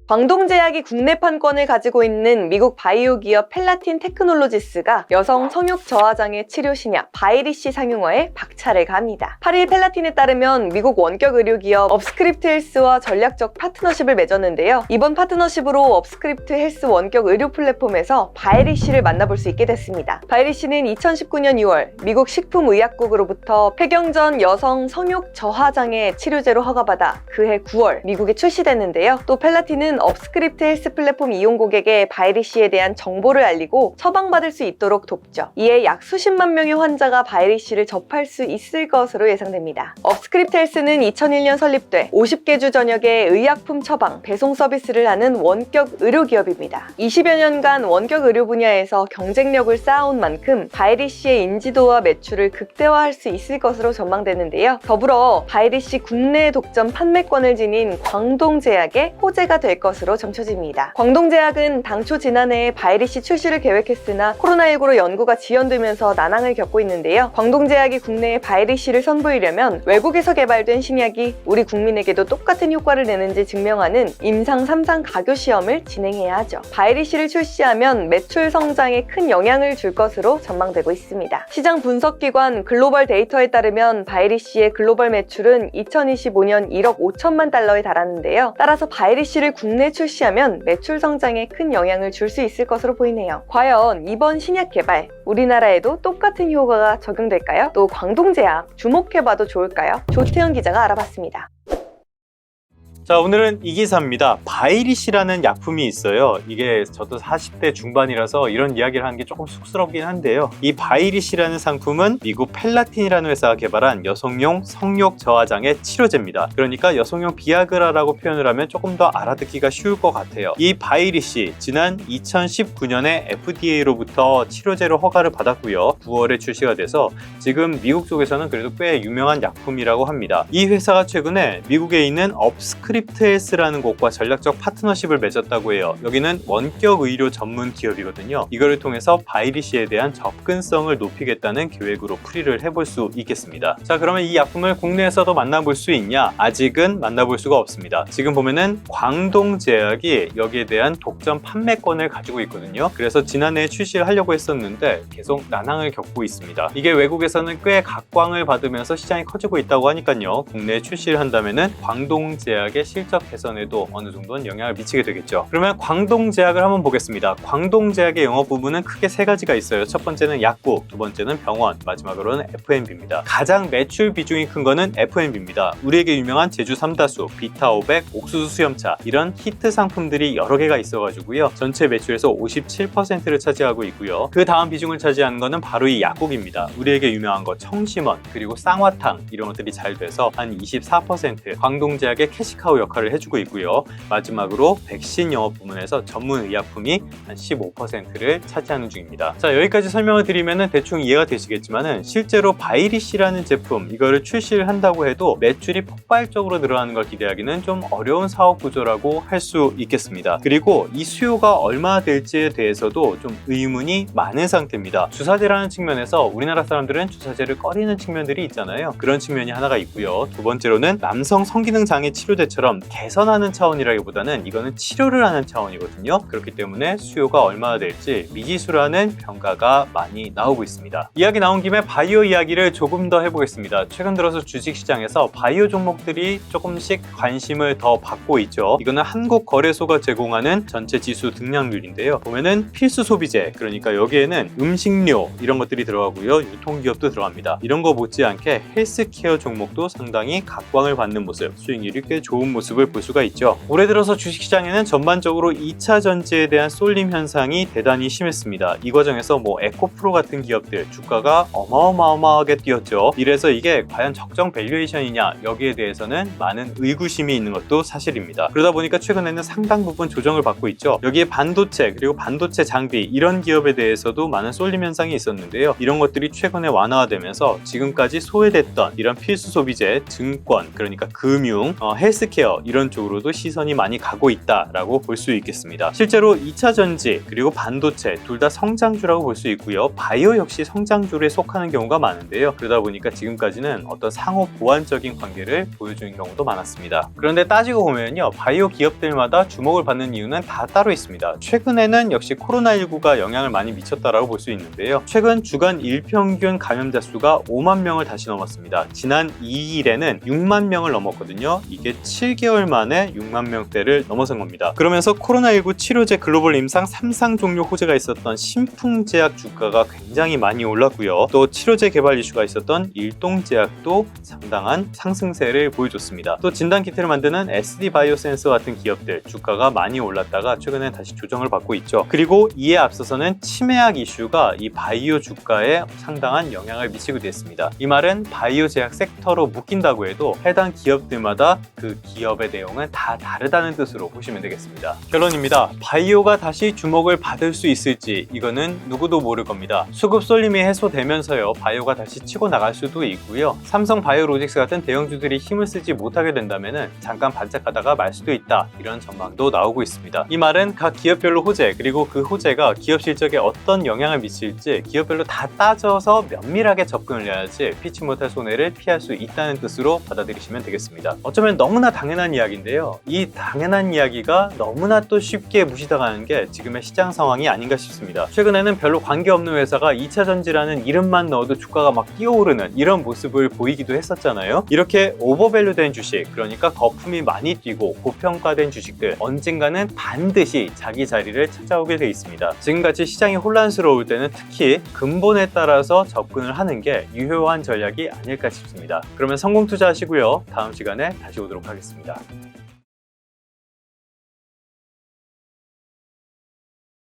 광동제약이 국내 판권을 가지고 있는 미국 바이오 기업 펠라틴 테크놀로지스가 여성 성욕 저하장애 치료 신약 바이리시 상용화에 박차를 가합니다. 8일 펠라틴에 따르면 미국 원격 의료 기업 업스크립트 헬스와 전략적 파트너십을 맺었는데요. 이번 파트너십으로 업스크립트 헬스 원격 의료 플랫폼에서 바이리시를 만나볼 수 있게 됐습니다. 바이리시는 2019년 6월 미국 식품의약국으로부터 폐경전 여성 성욕 저하장애 치료제로 허가받아 그해 9월 미국에 출시됐는데요. 또 펠라틴은 업스크립트 헬스 플랫폼 이용 고객에 바이리시에 대한 정보를 알리고 처방받을 수 있도록 돕죠. 이에 약 수십만 명의 환자가 바이리시를 접할 수 있을 것으로 예상됩니다. 업스크립트 헬스는 2001년 설립돼 50개 주 전역의 의약품 처방, 배송 서비스를 하는 원격 의료 기업입니다. 20여 년간 원격 의료 분야에서 경쟁력을 쌓아온 만큼 바이리시의 인지도와 매출을 극대화할 수 있을 것으로 전망되는데요. 더불어 바이리시 국내 독점 판매권을 지닌 광동제약의 호재가 될 것으로 점쳐집니다. 광동제약은 당초 지난해에 바이리시 출시를 계획했으나 코로나19로 연구가 지연되면서 난항을 겪고 있는데요. 광동제약이 국내에 바이리시를 선보이려면 외국에서 개발된 신약이 우리 국민에게도 똑같은 효과를 내는지 증명하는 임상 3상 가교 시험을 진행해야 하죠. 바이리시를 출시하면 매출 성장에 큰 영향을 줄 것으로 전망되고 있습니다. 시장 분석기관 글로벌 데이터에 따르면 바이리시의 글로벌 매출은 2025년 1억 5천만 달러에 달하는데요. 따라서 바이리시를 국내에 출시하면 매출 성장에 큰 영향을 줄 수 있을 것으로 보이네요. 과연 이번 신약 개발, 우리나라에도 똑같은 효과가 적용될까요? 또 광동제약 주목해봐도 좋을까요? 조태현 기자가 알아봤습니다. 자, 오늘은 이 기사입니다. 바이리시라는 약품이 있어요. 이게 저도 40대 중반이라서 이런 이야기를 하는 게 조금 쑥스럽긴 한데요. 이 바이리시라는 상품은 미국 펠라틴이라는 회사가 개발한 여성용 성욕 저하장애 치료제입니다. 그러니까 여성용 비아그라라고 표현을 하면 조금 더 알아듣기가 쉬울 것 같아요. 이 바이리시, 지난 2019년에 FDA로부터 치료제로 허가를 받았고요. 9월에 출시가 돼서 지금 미국 쪽에서는 그래도 꽤 유명한 약품이라고 합니다. 이 회사가 최근에 미국에 있는 업스크립트 헬스라는 곳과 전략적 파트너십을 맺었다고 해요. 여기는 원격 의료 전문 기업이거든요. 이거를 통해서 바이리시에 대한 접근성을 높이겠다는 계획으로 풀이를 해볼 수 있겠습니다. 자, 그러면 이 약품을 국내에서도 만나볼 수 있냐? 아직은 만나볼 수가 없습니다. 지금 보면은 광동제약이 여기에 대한 독점 판매권을 가지고 있거든요. 그래서 지난해에 출시를 하려고 했었는데 계속 난항을 겪고 있습니다. 이게 외국에서는 꽤 각광을 받으면서 시장이 커지고 있다고 하니까요. 국내에 출시를 한다면은 광동제약의 실적 개선에도 어느 정도는 영향을 미치게 되겠죠. 그러면 광동제약을 한번 보겠습니다. 광동제약의 영업 부문은 크게 세 가지가 있어요. 첫 번째는 약국, 두 번째는 병원, 마지막으로는 F&B입니다. 가장 매출 비중이 큰 거는 F&B입니다. 우리에게 유명한 제주 삼다수, 비타500, 옥수수 수염차 이런 히트 상품들이 여러 개가 있어가지고요. 전체 매출에서 57%를 차지하고 있고요. 그 다음 비중을 차지하는 거는 바로 이 약국입니다. 우리에게 유명한 거 청심원, 그리고 쌍화탕 이런 것들이 잘 돼서 한 24%, 광동제약의 캐시카우 역할을 해주고 있고요. 마지막으로 백신 영업 부문에서 전문 의약품이 한 15%를 차지하는 중입니다. 자, 여기까지 설명을 드리면 대충 이해가 되시겠지만은 실제로 바이리시라는 제품 이거를 출시를 한다고 해도 매출이 폭발적으로 늘어나는 걸 기대하기는 좀 어려운 사업 구조라고 할 수 있겠습니다. 그리고 이 수요가 얼마나 될지에 대해서도 좀 의문이 많은 상태입니다. 주사제라는 측면에서 우리나라 사람들은 주사제를 꺼리는 측면들이 있잖아요. 그런 측면이 하나가 있고요. 두 번째로는 남성 성기능 장애 치료제처럼 개선하는 차원이라기보다는 이거는 치료를 하는 차원이거든요. 그렇기 때문에 수요가 얼마나 될지 미지수라는 평가가 많이 나오고 있습니다. 이야기 나온 김에 바이오 이야기를 조금 더 해보겠습니다. 최근 들어서 주식시장에서 바이오 종목들이 조금씩 관심을 더 받고 있죠. 이거는 한국거래소가 제공하는 전체 지수 등락률인데요. 보면은 필수 소비재, 그러니까 여기에는 음식료 이런 것들이 들어가고요. 유통기업도 들어갑니다. 이런 거 못지않게 헬스케어 종목도 상당히 각광을 받는 모습, 수익률이 꽤 좋은 모습을 볼 수가 있죠. 올해 들어서 주식시장에는 전반적으로 2차 전지에 대한 쏠림 현상이 대단히 심했습니다. 이 과정에서 에코프로 같은 기업들 주가가 어마어마하게 뛰었죠. 이래서 이게 과연 적정 밸류에이션이냐, 여기에 대해서는 많은 의구심이 있는 것도 사실입니다. 그러다 보니까 최근에는 상당 부분 조정을 받고 있죠. 여기에 반도체 그리고 반도체 장비 이런 기업에 대해서도 많은 쏠림 현상이 있었는데요. 이런 것들이 최근에 완화되면서 지금까지 소외됐던 이런 필수 소비재, 증권, 그러니까 금융, 헬스케어 헬스케어 이런 쪽으로도 시선이 많이 가고 있다라고 볼 수 있겠습니다. 실제로 2차 전지 그리고 반도체 둘 다 성장주라고 볼 수 있고요. 바이오 역시 성장주에 속하는 경우가 많은데요. 그러다 보니까 지금까지는 어떤 상호 보완적인 관계를 보여주는 경우도 많았습니다. 그런데 따지고 보면요, 바이오 기업들마다 주목을 받는 이유는 다 따로 있습니다. 최근에는 역시 코로나19가 영향을 많이 미쳤다라고 볼 수 있는데요. 최근 주간 일평균 감염자 수가 5만 명을 다시 넘었습니다. 지난 2일에는 6만 명을 넘었거든요. 이게 7개월 만에 6만 명대를 넘어선 겁니다. 그러면서 코로나19 치료제 글로벌 임상 3상 종료 호재가 있었던 신풍제약 주가가 굉장히 많이 올랐고요. 또 치료제 개발 이슈가 있었던 일동제약도 상당한 상승세를 보여줬습니다. 또 진단키트를 만드는 SD바이오센서 같은 기업들 주가가 많이 올랐다가 최근에 다시 조정을 받고 있죠. 그리고 이에 앞서서는 치매약 이슈가 이 바이오 주가에 상당한 영향을 미치게 됐습니다. 이 말은 바이오 제약 섹터로 묶인다고 해도 해당 기업들마다 그 기업의 내용은 다 다르다는 뜻으로 보시면 되겠습니다. 결론입니다. 바이오가 다시 주목을 받을 수 있을지 이거는 누구도 모를 겁니다. 수급 쏠림이 해소되면서요, 바이오가 다시 치고 나갈 수도 있고요. 삼성 바이오로직스 같은 대형주들이 힘을 쓰지 못하게 된다면은 잠깐 반짝하다가 말 수도 있다, 이런 전망도 나오고 있습니다. 이 말은 각 기업별로 호재 그리고 그 호재가 기업 실적에 어떤 영향을 미칠지 기업별로 다 따져서 면밀하게 접근을 해야지 피치 못할 손해를 피할 수 있다는 뜻으로 받아들이시면 되겠습니다. 어쩌면 너무나 당연한 이야기인데요, 이 당연한 이야기가 너무나 또 쉽게 무시당하는 게 지금의 시장 상황이 아닌가 싶습니다. 최근에는 별로 관계없는 회사가 2차 전지라는 이름만 넣어도 주가가 막 뛰어오르는 이런 모습을 보이기도 했었잖아요. 이렇게 오버밸류된 주식, 그러니까 거품이 많이 뛰고 고평가된 주식들 언젠가는 반드시 자기 자리를 찾아오게 돼 있습니다. 지금같이 시장이 혼란스러울 때는 특히 근본에 따라서 접근을 하는 게 유효한 전략이 아닐까 싶습니다. 그러면 성공 투자하시고요, 다음 시간에 다시 오도록 하겠습니다.